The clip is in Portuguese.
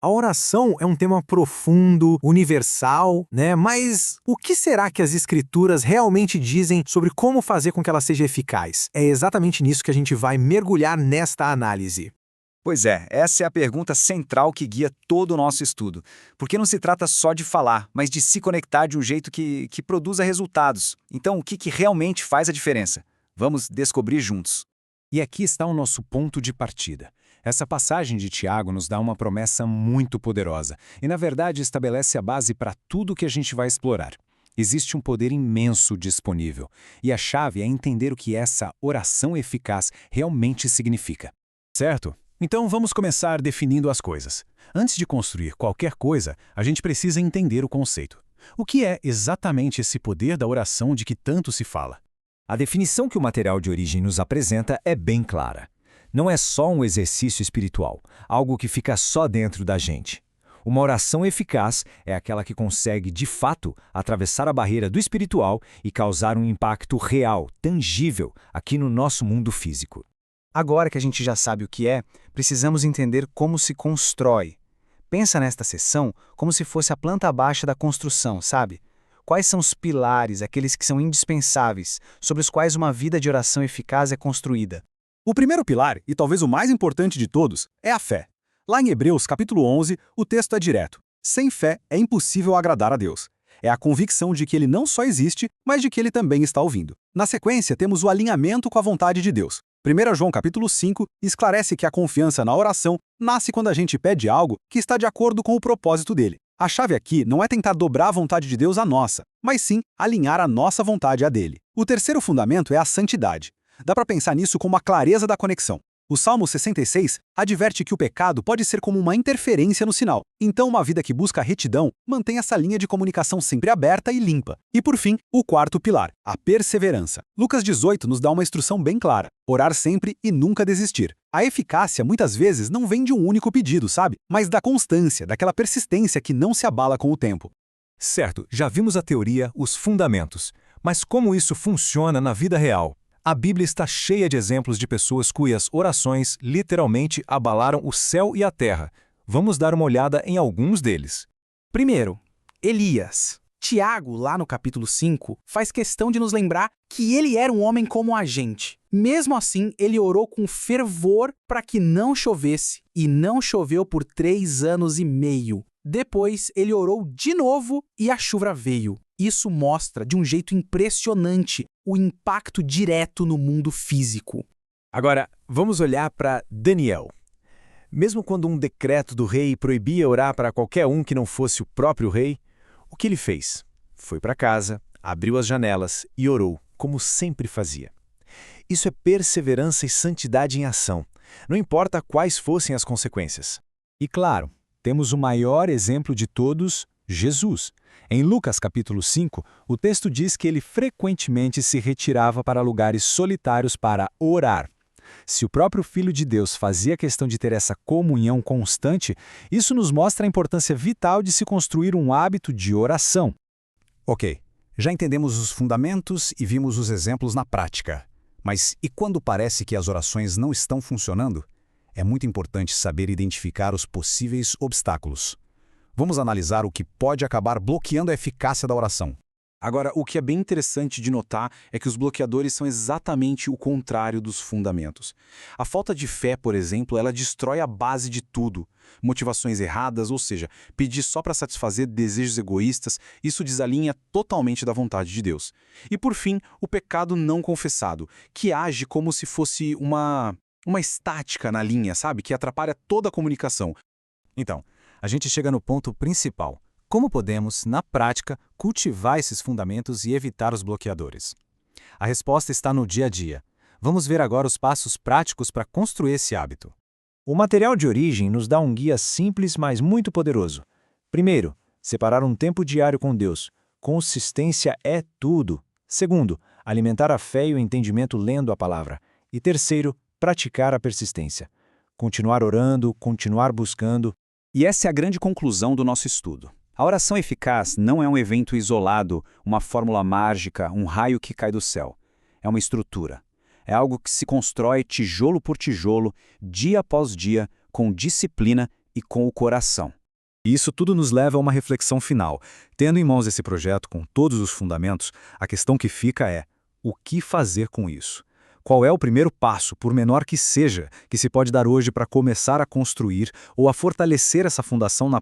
A oração é um tema profundo, universal, né? Mas o que será que as escrituras realmente dizem sobre como fazer com que ela seja eficaz? É exatamente nisso que a gente vai mergulhar nesta análise. Pois é, essa é a pergunta central que guia todo o nosso estudo. Porque não se trata só de falar, mas de se conectar de um jeito que produza resultados. Então, o que realmente faz a diferença? Vamos descobrir juntos. E aqui está o nosso ponto de partida. Essa passagem de Tiago nos dá uma promessa muito poderosa e, na verdade, estabelece a base para tudo que a gente vai explorar. Existe um poder imenso disponível, e a chave é entender o que essa oração eficaz realmente significa. Certo? Então vamos começar definindo as coisas. Antes de construir qualquer coisa, a gente precisa entender o conceito. O que é exatamente esse poder da oração de que tanto se fala? A definição que o material de origem nos apresenta é bem clara. Não é só um exercício espiritual, algo que fica só dentro da gente. Uma oração eficaz é aquela que consegue, de fato, atravessar a barreira do espiritual e causar um impacto real, tangível, aqui no nosso mundo físico. Agora que a gente já sabe o que é, precisamos entender como se constrói. Pensa nesta seção como se fosse a planta baixa da construção, sabe? Quais são os pilares, aqueles que são indispensáveis, sobre os quais uma vida de oração eficaz é construída? O primeiro pilar, e talvez o mais importante de todos, é a fé. Lá em Hebreus, capítulo 11, o texto é direto. Sem fé é impossível agradar a Deus. É a convicção de que Ele não só existe, mas de que Ele também está ouvindo. Na sequência, temos o alinhamento com a vontade de Deus. 1 João capítulo 5 esclarece que a confiança na oração nasce quando a gente pede algo que está de acordo com o propósito dele. A chave aqui não é tentar dobrar a vontade de Deus à nossa, mas sim alinhar a nossa vontade à dele. O terceiro fundamento é a santidade. Dá para pensar nisso como a clareza da conexão. O Salmo 66 adverte que o pecado pode ser como uma interferência no sinal. Então, uma vida que busca retidão mantém essa linha de comunicação sempre aberta e limpa. E por fim, o quarto pilar, a perseverança. Lucas 18 nos dá uma instrução bem clara: orar sempre e nunca desistir. A eficácia muitas vezes não vem de um único pedido, sabe? Mas da constância, daquela persistência que não se abala com o tempo. Certo, já vimos a teoria, os fundamentos. Mas como isso funciona na vida real? A Bíblia está cheia de exemplos de pessoas cujas orações literalmente abalaram o céu e a terra. Vamos dar uma olhada em alguns deles. Primeiro, Elias. Tiago, lá no capítulo 5, faz questão de nos lembrar que ele era um homem como a gente. Mesmo assim, ele orou com fervor para que não chovesse, e não choveu por 3 anos e meio. Depois, ele orou de novo e a chuva veio. Isso mostra, de um jeito impressionante, o impacto direto no mundo físico. Agora, vamos olhar para Daniel. Mesmo quando um decreto do rei proibia orar para qualquer um que não fosse o próprio rei, o que ele fez? Foi para casa, abriu as janelas e orou, como sempre fazia. Isso é perseverança e santidade em ação, não importa quais fossem as consequências. E claro, temos o maior exemplo de todos, Jesus. Em Lucas capítulo 5, o texto diz que ele frequentemente se retirava para lugares solitários para orar. Se o próprio Filho de Deus fazia questão de ter essa comunhão constante, isso nos mostra a importância vital de se construir um hábito de oração. Ok, já entendemos os fundamentos e vimos os exemplos na prática. Mas e quando parece que as orações não estão funcionando? É muito importante saber identificar os possíveis obstáculos. Vamos analisar o que pode acabar bloqueando a eficácia da oração. Agora, o que é bem interessante de notar é que os bloqueadores são exatamente o contrário dos fundamentos. A falta de fé, por exemplo, ela destrói a base de tudo. Motivações erradas, ou seja, pedir só para satisfazer desejos egoístas, isso desalinha totalmente da vontade de Deus. E por fim, o pecado não confessado, que age como se fosse uma estática na linha, sabe? Que atrapalha toda a comunicação. Então, a gente chega no ponto principal. Como podemos, na prática, cultivar esses fundamentos e evitar os bloqueadores? A resposta está no dia a dia. Vamos ver agora os passos práticos para construir esse hábito. O material de origem nos dá um guia simples, mas muito poderoso. Primeiro, separar um tempo diário com Deus. Consistência é tudo. Segundo, alimentar a fé e o entendimento lendo a palavra. E terceiro, praticar a persistência. Continuar orando, continuar buscando. E essa é a grande conclusão do nosso estudo. A oração eficaz não é um evento isolado, uma fórmula mágica, um raio que cai do céu. É uma estrutura. É algo que se constrói tijolo por tijolo, dia após dia, com disciplina, e com o coração. E isso tudo nos leva a uma reflexão final. Tendo em mãos esse projeto com todos os fundamentos, a questão que fica é: o que fazer com isso? Qual é o primeiro passo, por menor que seja, que se pode dar hoje para começar a construir ou a fortalecer essa fundação na